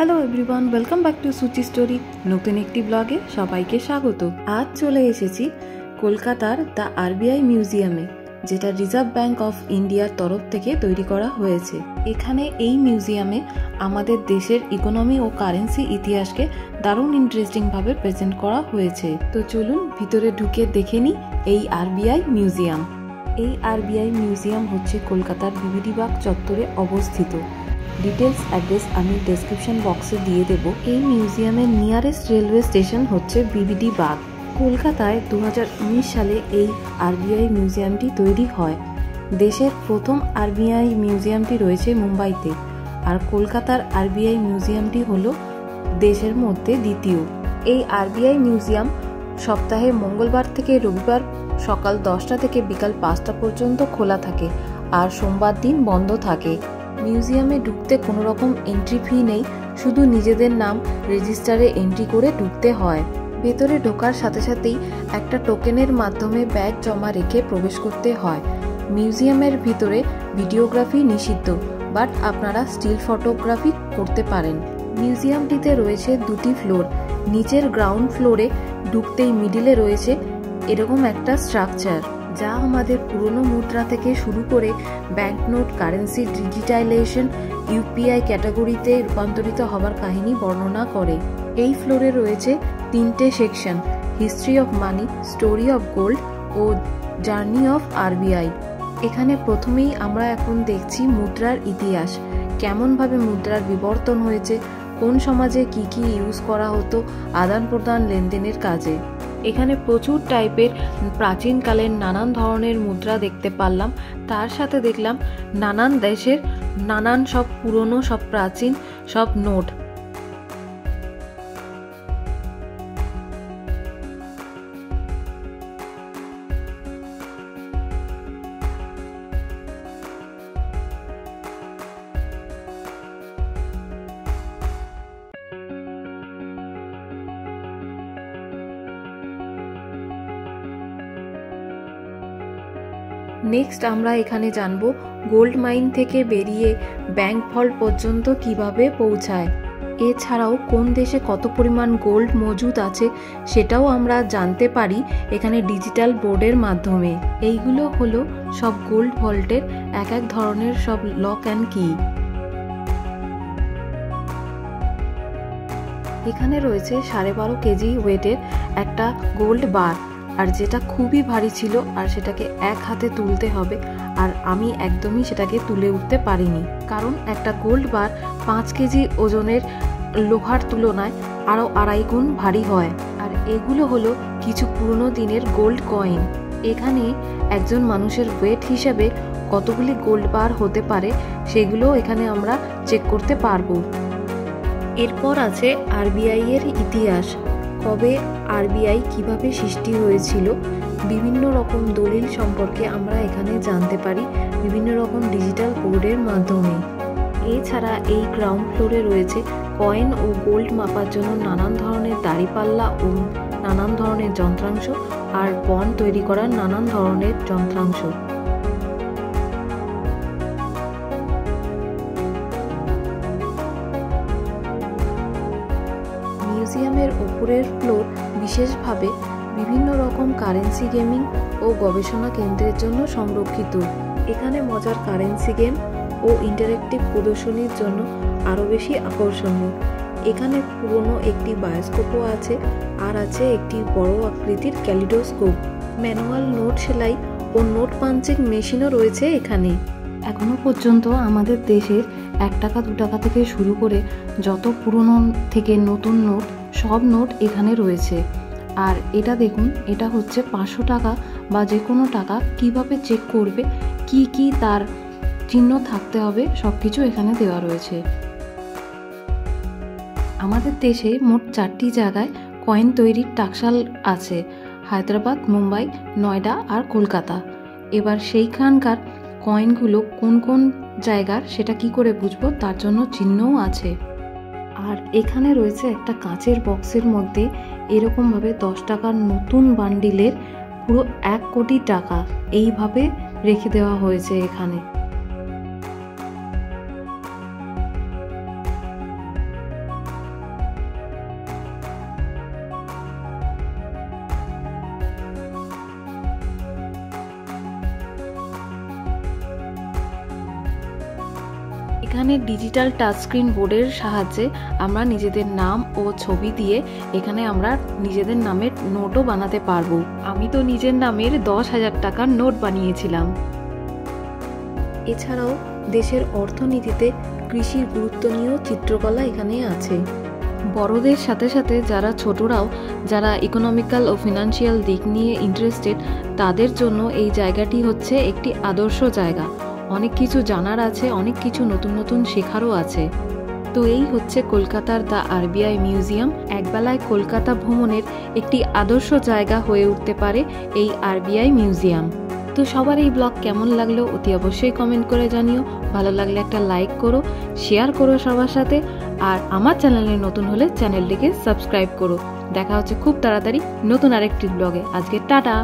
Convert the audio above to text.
Hello everyone, welcome back to Suchi story. নতুন একটি ব্লগে সবাইকে স্বাগত। আজ চলে এসেছি কলকাতার দ্য আরবিআই মিউজিয়ামে, যেটা রিজার্ভ ব্যাঙ্ক অফ ইন্ডিয়ার তরফ থেকে তৈরি করা হয়েছে। এখানে এই মিউজিয়ামে আমাদের দেশের ইকোনমি ও কারেন্সি ইতিহাসকে দারুণ ইন্টারেস্টিংভাবে প্রেজেন্ট করা হয়েছে। তো চলুন ভিতরে ঢুকে দেখে নিই এই আরবিআই মিউজিয়াম। এই আরবিআই মিউজিয়াম হচ্ছে কলকাতার বিবিডি বাগ চত্বরে অবস্থিত। ডিটেলস অ্যাড্রেস আমি ডেসক্রিপশন বক্সে দিয়ে দেব। এই মিউজিয়ামের নিয়ারেস্ট রেলওয়ে স্টেশন হচ্ছে বিবিডি বাগ। কলকাতায় 2019 সালে এই আরবিআই মিউজিয়ামটি তৈরি হয়। দেশের প্রথম আরবিআই মিউজিয়ামটি রয়েছে মুম্বাইতে, আর কলকাতার আরবিআই মিউজিয়ামটি হলো দেশের মধ্যে দ্বিতীয়। এই আরবিআই মিউজিয়াম সপ্তাহে মঙ্গলবার থেকে রবিবার সকাল 10টা থেকে বিকাল 5টা পর্যন্ত খোলা থাকে, আর সোমবার দিন বন্ধ থাকে। মিউজিয়ামে ঢুকতে কোনো রকম এন্ট্রি ফি নেই, শুধু নিজেদের নাম রেজিস্টারে এন্ট্রি করে ঢুকতে হয়। ভেতরে ঢোকার সাথে সাথেই একটা টোকেনের মাধ্যমে ব্যাগ জমা রেখে প্রবেশ করতে হয়। মিউজিয়ামের ভিতরে ভিডিওগ্রাফি নিষিদ্ধ, বাট আপনারা স্টিল ফটোগ্রাফি করতে পারেন। মিউজিয়ামটিতে রয়েছে দুটি ফ্লোর। নিচের গ্রাউন্ড ফ্লোরে ঢুকতেই মিডিলে রয়েছে এরকম একটা স্ট্রাকচার, যা আমাদের পুরনো মুদ্রা থেকে শুরু করে ব্যাংকনোট, কারেন্সি ডিজিটাইজেশন, ইউপিআই ক্যাটাগরিতে রূপান্তরিত হবার কাহিনী বর্ণনা করে। এই ফ্লোরে রয়েছে 3টে section: history of money, story of gold ও জার্নি অফ আরবিআই। এখানে প্রথমেই আমরা এখন দেখছি মুদ্রার ইতিহাস, কেমনভাবে মুদ্রার বিবর্তন হয়েছে, কোন সমাজে কি কি ইউজ করা হতো আদান প্রদান লেনদেনের কাজে। এখানে প্রচুর টাইপের প্রাচীনকালের নানান ধরনের মুদ্রা দেখতে পারলাম। তার সাথে দেখলাম নানান দেশের নানান সব পুরনো, সব প্রাচীন সব নোট। নেক্সট আমরা এখানে জানবো গোল্ড মাইন থেকে বেরিয়ে ব্যাংক ভল্ট পর্যন্ত কিভাবে পৌঁছায়। এছাড়াও কোন দেশে কত পরিমাণ গোল্ড মজুদ আছে সেটাও আমরা জানতে পারি এখানে ডিজিটাল বোর্ডের মাধ্যমে। এইগুলো হলো সব গোল্ড ভল্টের এক এক ধরনের সব লক অ্যান্ড কি। এখানে রয়েছে 12.5 কেজি ওয়েটের একটা গোল্ড বার, আর যেটা খুবই ভারী ছিল, আর সেটাকে এক হাতে তুলতে হবে, আর আমি একদমই সেটাকে তুলে উঠতে পারিনি, কারণ একটা গোল্ড বার 5 কেজি ওজনের লোহার তুলনায় আরও 2.5 গুণ ভারী হয়। আর এগুলো হলো কিছু পুরনো দিনের গোল্ড কয়েন। এখানে একজন মানুষের ওয়েট হিসাবে কতগুলি গোল্ড বার হতে পারে সেগুলো এখানে আমরা চেক করতে পারবো। এরপর আছে আরবিআই এর ইতিহাস, কবে আরবিআই কিভাবে সৃষ্টি হয়েছিল, বিভিন্ন রকম দলিল সম্পর্কে আমরা এখানে জানতে পারি বিভিন্ন রকম ডিজিটাল বোর্ডের মাধ্যমে। এছাড়া এই গ্রাউন্ড ফ্লোরে রয়েছে কয়েন ও গোল্ড মাপার জন্য নানান ধরনের দাঁড়িপাল্লা ও নানান ধরনের যন্ত্রাংশ, আর বন্ড তৈরি করার নানান ধরনের যন্ত্রাংশ। মিউজিয়ামের উপরের ফ্লোর বিশেষভাবে বিভিন্ন রকম কারেন্সি গেমিং ও গবেষণা কেন্দ্রের জন্য সংরক্ষিত। এখানে মজার কারেন্সি গেম ও ইন্টারেক্টিভ প্রদর্শনীর জন্য আরও বেশি আকর্ষণীয়। এখানে পুরনো একটি বায়োস্কোপও আছে, আর আছে একটি বড় আকৃতির ক্যালিডোস্কোপ। ম্যানুয়াল নোট সেলাই ও নোট পাঞ্চিং মেশিনও রয়েছে এখানে। এখনো পর্যন্ত আমাদের দেশের 1 টাকা 2 টাকা থেকে শুরু করে যত পুরনো থেকে নতুন নোট, সব নোট এখানে রয়েছে। আর এটা দেখুন, এটা হচ্ছে 500 টাকা বা যে কোনো টাকা কিভাবে চেক করবে, কি কি তার চিহ্ন থাকতে হবে, সব কিছু এখানে দেওয়া রয়েছে। আমাদের দেশে মোট 4টি জায়গায় কয়েন তৈরির টাকশাল আছে: হায়দ্রাবাদ, মুম্বাই, নয়ডা আর কলকাতা। এবার সেইখানকার কয়েনগুলো কোন কোন জায়গার সেটা কি করে বুঝবো, তার জন্য চিহ্নও আছে। আর এখানে রয়েছে একটা কাঁচের বক্সের মধ্যে এরকমভাবে 10 টাকার নতুন বান্ডিলের পুরো 1 কোটি টাকা এইভাবে রেখে দেওয়া হয়েছে এখানে। এখানে ডিজিটাল টাচস্ক্রিন বোর্ডের সাহায্যে আমরা নিজেদের নাম ও ছবি দিয়ে এখানে আমরা নিজেদের নামের নোটও বানাতে পারবো। আমি তো নিজের নামের 10,000 টাকার নোট বানিয়েছিলাম। এছাড়াও দেশের অর্থনীতিতে কৃষির গুরুত্ব নিয়েও চিত্রকলা এখানে আছে। বড়দের সাথে সাথে যারা ছোটরাও, যারা ইকোনমিক্যাল ও ফিনান্সিয়াল দিক নিয়ে ইন্টারেস্টেড, তাদের জন্য এই জায়গাটি হচ্ছে একটি আদর্শ জায়গা। অনেক কিছু জানার আছে, অনেক কিছু নতুন নতুন শেখারও আছে। তো এই হচ্ছে কলকাতার দ্য আরবিআই মিউজিয়াম। একবেলায় কলকাতা ভ্রমণের একটি আদর্শ জায়গা হয়ে উঠতে পারে এই আরবিআই মিউজিয়াম। তো সবার এই ব্লগ কেমন লাগলো অতি অবশ্যই কমেন্ট করে জানিও। ভালো লাগলে একটা লাইক করো, শেয়ার করো সবার সাথে, আর আমার চ্যানেলে নতুন হলে চ্যানেলটিকে সাবস্ক্রাইব করো। দেখা হচ্ছে খুব তাড়াতাড়ি নতুন আরেকটি ব্লগে। আজকে টাটা।